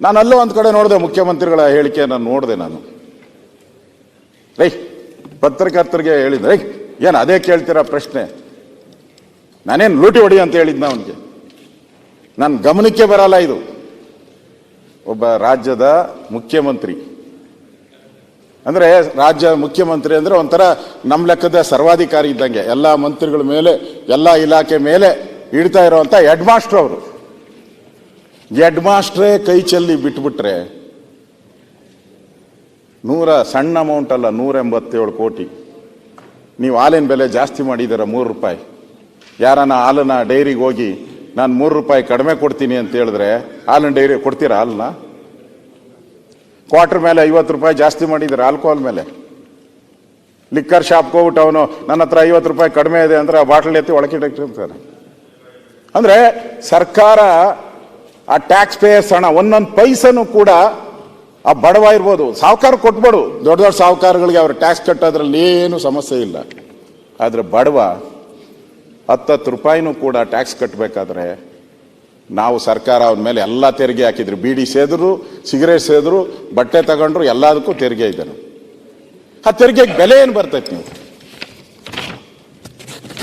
ನಾನು ಅಲ್ಲೂ ಒಂದು ಕಡೆ ನೋಡಿದೆ, ಮುಖ್ಯಮಂತ್ರಿಗಳ ಹೇಳಿಕೆಯನ್ನು ನೋಡಿದೆ ನಾನು. ಪತ್ರಕರ್ತರಿಗೆ ಹೇಳಿದ್ದೆ, ಏನು ಅದೇ ಕೇಳ್ತೀರಾ ಪ್ರಶ್ನೆ, ನಾನೇನು ಲೂಟಿ ಹೊಡಿ ಅಂತ ಹೇಳಿದ್ನ ಅವನಿಗೆ. ನನ್ನ ಗಮನಕ್ಕೆ ಬರಲ್ಲ ಇದು. ಒಬ್ಬ ರಾಜ್ಯದ ಮುಖ್ಯಮಂತ್ರಿ ಅಂದರೆ, ರಾಜ್ಯ ಮುಖ್ಯಮಂತ್ರಿ ಅಂದರೆ ಒಂಥರ ನಮ್ಮ ಲೆಕ್ಕದ ಸರ್ವಾಧಿಕಾರಿ ಇದ್ದಂಗೆ, ಎಲ್ಲ ಮಂತ್ರಿಗಳ ಮೇಲೆ, ಎಲ್ಲ ಇಲಾಖೆ ಮೇಲೆ ಇಡ್ತಾ ಇರೋವಂಥ ಹೆಡ್ ಮಾಸ್ಟರ್ ಅವರು. ಹೆಡ್ ಮಾಸ್ಟ್ರೇ ಕೈ ಚೆಲ್ಲಿ ಬಿಟ್ಬಿಟ್ರೆ, ಸಣ್ಣ ಅಮೌಂಟ್ ಅಲ್ಲ, 187 ಕೋಟಿ. ನೀವು ಹಾಲಿನ ಬೆಲೆ ಜಾಸ್ತಿ ಮಾಡಿದ್ದೀರ, 3 ರೂಪಾಯಿ. ಯಾರನ್ನ ಹಾಲನ್ನ ಡೈರಿಗೆ ಹೋಗಿ ನಾನು 3 ರೂಪಾಯಿ ಕಡಿಮೆ ಕೊಡ್ತೀನಿ ಅಂತ ಹೇಳಿದ್ರೆ ಹಾಲಿನ ಡೈರಿ ಕೊಡ್ತೀರಾ? ಹಾಲನ್ನ ಕ್ವಾರ್ಟರ್ ಮೇಲೆ 50 ರೂಪಾಯಿ ಜಾಸ್ತಿ ಮಾಡಿದ್ದಾರೆ, ಆಲ್ಕೋಹಾಲ್ ಮೇಲೆ. ಲಿಕ್ಕರ್ ಶಾಪ್ಗೆ ಹೋಗ್ಬಿಟ್ಟು ಅವನು ನನ್ನ ಹತ್ರ 50 ರೂಪಾಯಿ ಕಡಿಮೆ ಇದೆ ಅಂದ್ರೆ ಆ ಬಾಟಲ್ ಎತ್ತಿ ಒಳಕಿಟ್ಟಿರ್ತಾನೆ. ಅಂದ್ರೆ ಸರ್ಕಾರ ಆ ಟ್ಯಾಕ್ಸ್ ಪೇಯರ್ಸ್ ಹಣ ಒಂದೊಂದು ಪೈಸನು ಕೂಡ ಆ ಬಡವ ಇರ್ಬೋದು, ಸಾಹುಕಾರ ಕೊಟ್ಬೇಡು, ದೊಡ್ಡ ದೊಡ್ಡ ಸಾಹುಕಾರಗಳಿಗೆ ಅವ್ರ ಟ್ಯಾಕ್ಸ್ ಕಟ್ಟೋದ್ರಲ್ಲಿ ಏನು ಸಮಸ್ಯೆ ಇಲ್ಲ. ಆದರೆ ಬಡವ 10 ರೂಪಾಯಿನೂ ಕೂಡ ಟ್ಯಾಕ್ಸ್ ಕಟ್ಟಬೇಕಾದ್ರೆ ನಾವು ಸರ್ಕಾರ ಅವನ ಮೇಲೆ ಎಲ್ಲ ತೆರಿಗೆ ಹಾಕಿದ್ರು. ಬೀಡಿ ಸೇದ್ರು, ಸಿಗರೇಟ್ ಸೇದ್ರು, ಬಟ್ಟೆ ತಗೊಂಡ್ರು, ಎಲ್ಲದಕ್ಕೂ ತೆರಿಗೆ ಇದೆ. ಆ ತೆರಿಗೆಗೆ ಬೆಲೆ ಏನು ಬರ್ತೈತೆ? ನೀವು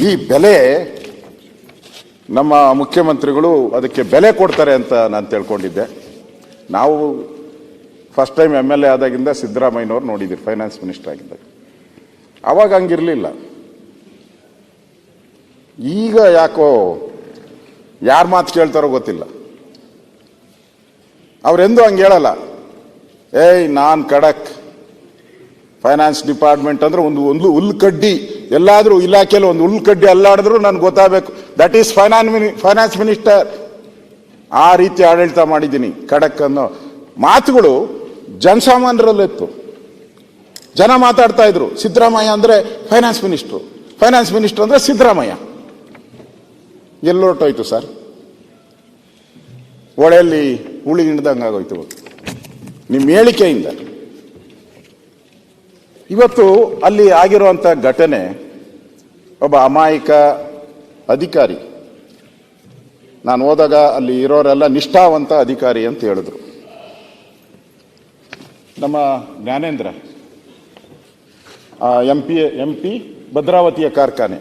ಈ ಬೆಲೆ ನಮ್ಮ ಮುಖ್ಯಮಂತ್ರಿಗಳು ಅದಕ್ಕೆ ಬೆಲೆ ಕೊಡ್ತಾರೆ ಅಂತ ನಾನು ತಿಳ್ಕೊಂಡಿದ್ದೆ. ನಾವು ಫಸ್ಟ್ ಟೈಮ್ MLA ಆದಾಗಿಂದ ಸಿದ್ದರಾಮಯ್ಯನವ್ರು ನೋಡಿದ್ದೀರಿ, ಫೈನಾನ್ಸ್ ಮಿನಿಸ್ಟರ್ ಆಗಿದ್ದಾಗ. ಅವಾಗ ಹಂಗಿರಲಿಲ್ಲ. ಈಗ ಯಾಕೋ ಯಾರ ಮಾತು ಕೇಳ್ತಾರೋ ಗೊತ್ತಿಲ್ಲ. ಅವರೆಂದೂ ಹಂಗೆ ಹೇಳಲ್ಲ. ನಾನು ಖಡಕ್, ಫೈನಾನ್ಸ್ ಡಿಪಾರ್ಟ್ಮೆಂಟ್ ಅಂದ್ರೆ ಒಂದು ಹುಲ್ಕಡ್ಡಿ, ಎಲ್ಲಾದ್ರೂ ಇಲಾಖೆಯಲ್ಲಿ ಒಂದು ಹುಲ್ಕಡ್ಡಿ ಅಲ್ಲಾಡಿದ್ರು ನನ್ಗೆ ಗೊತ್ತಾಗಬೇಕು, ದಟ್ ಈಸ್ ಫೈನಾನ್ಸ್ ಮಿನಿಸ್ಟರ್. ಆ ರೀತಿ ಆಡಳಿತ ಮಾಡಿದ್ದೀನಿ. ಖಡಕ್ ಅನ್ನೋ ಮಾತುಗಳು ಜನಸಾಮಾನ್ಯರಲ್ಲಿತ್ತು. ಜನ ಮಾತಾಡ್ತಾ ಇದ್ರು, ಸಿದ್ದರಾಮಯ್ಯ ಅಂದ್ರೆ ಫೈನಾನ್ಸ್ ಮಿನಿಸ್ಟ್ರು, ಫೈನಾನ್ಸ್ ಮಿನಿಸ್ಟರ್ ಅಂದ್ರೆ ಸಿದ್ದರಾಮಯ್ಯ. ಎಲ್ಲೊರಟೋಯ್ತು ಸರ್, ಒಳೆಯಲ್ಲಿ ಹುಳಿ ಹಿಂಡ್ದಂಗೆ ಆಗೋಯ್ತು ನಿಮ್ಮ ಹೇಳಿಕೆಯಿಂದ. ಇವತ್ತು ಅಲ್ಲಿ ಆಗಿರುವಂಥ ಘಟನೆ, ಒಬ್ಬ ಅಮಾಯಕ ಅಧಿಕಾರಿ, ನಾನು ಹೋದಾಗ ಅಲ್ಲಿ ಇರೋರೆಲ್ಲ ನಿಷ್ಠಾವಂತ ಅಧಿಕಾರಿ ಅಂತ ಹೇಳಿದ್ರು. ನಮ್ಮ ಜ್ಞಾನೇಂದ್ರ MP ಭದ್ರಾವತಿಯ ಕಾರ್ಖಾನೆ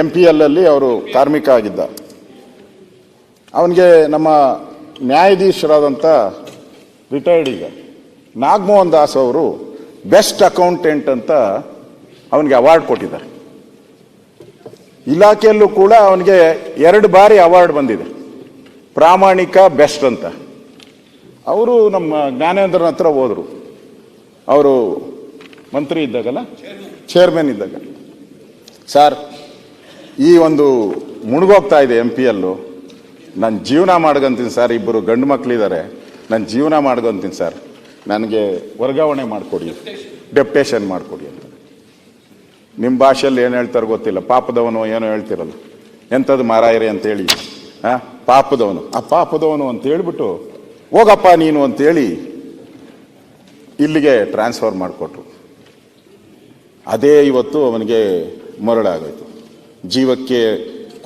MPL ಅಲ್ಲಿ ಅವರು ಕಾರ್ಮಿಕ ಆಗಿದ್ದ. ಅವನಿಗೆ ನಮ್ಮ ನ್ಯಾಯಾಧೀಶರಾದಂಥ ರಿಟೈರ್ಡ್ ಈಗ ನಾಗಮೋಹನ್ ದಾಸ್ ಅವರು ಬೆಸ್ಟ್ ಅಕೌಂಟೆಂಟ್ ಅಂತ ಅವನಿಗೆ ಅವಾರ್ಡ್ ಕೊಟ್ಟಿದ್ದಾರೆ. ಇಲಾಖೆಯಲ್ಲೂ ಕೂಡ ಅವನಿಗೆ 2 ಬಾರಿ ಅವಾರ್ಡ್ ಬಂದಿದೆ, ಪ್ರಾಮಾಣಿಕ ಬೆಸ್ಟ್ ಅಂತ. ಅವರು ನಮ್ಮ ಜ್ಞಾನೇಂದ್ರನ ಹತ್ರ ಹೋದರು, ಅವರು ಮಂತ್ರಿ ಇದ್ದಾಗಲ್ಲ, ಚೇರ್ಮನ್ ಇದ್ದಾಗ. ಸರ್, ಈ ಒಂದು ಮುಳುಗೋಗ್ತಾ ಇದೆ MPL, ನಾನು ಜೀವನ ಮಾಡ್ಕೊಂತೀನಿ ಸರ್, 2 ಗಂಡು ಮಕ್ಕಳಿದ್ದಾರೆ, ನಾನು ಜೀವನ ಮಾಡ್ಕೊಂತೀನಿ ಸರ್, ನನಗೆ ವರ್ಗಾವಣೆ ಮಾಡಿಕೊಡಿ, ಡೆಪ್ಟೇಷನ್ ಮಾಡಿಕೊಡಿ ಅಂತ. ನಿಮ್ಮ ಭಾಷೆಯಲ್ಲಿ ಏನು ಹೇಳ್ತಾರೆ ಗೊತ್ತಿಲ್ಲ, ಪಾಪದವನು ಏನೋ ಹೇಳ್ತಿರಲ್ಲ, ಎಂಥದ್ದು ಮಾರಾಯರಿ ಅಂತೇಳಿ, ಪಾಪದವನು, ಆ ಪಾಪದವನು ಅಂತ ಹೇಳ್ಬಿಟ್ಟು ಹೋಗಪ್ಪ ನೀನು ಅಂತೇಳಿ ಇಲ್ಲಿಗೆ ಟ್ರಾನ್ಸ್ಫರ್ ಮಾಡಿಕೊಟ್ರು. ಅದೇ ಇವತ್ತು ಅವನಿಗೆ ಮರಳಾಗೋಯ್ತು. ಜೀವಕ್ಕೆ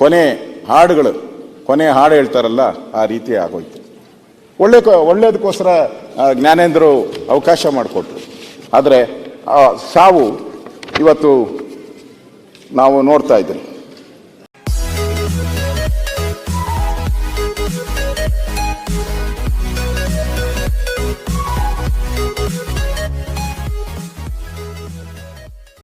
ಕೊನೆ ಹಾಡು ಹೇಳ್ತಾರಲ್ಲ, ಆ ರೀತಿ ಆಗೋಯ್ತು. ಒಳ್ಳೇದಕ್ಕೋಸ್ಕರ ಜ್ಞಾನೇಂದ್ರು ಅವಕಾಶ ಮಾಡಿಕೊಟ್ರು. ಆದರೆ ಸಾವು ಇವತ್ತು ನಾವು ನೋಡ್ತಾ ಇದ್ದೀವಿ.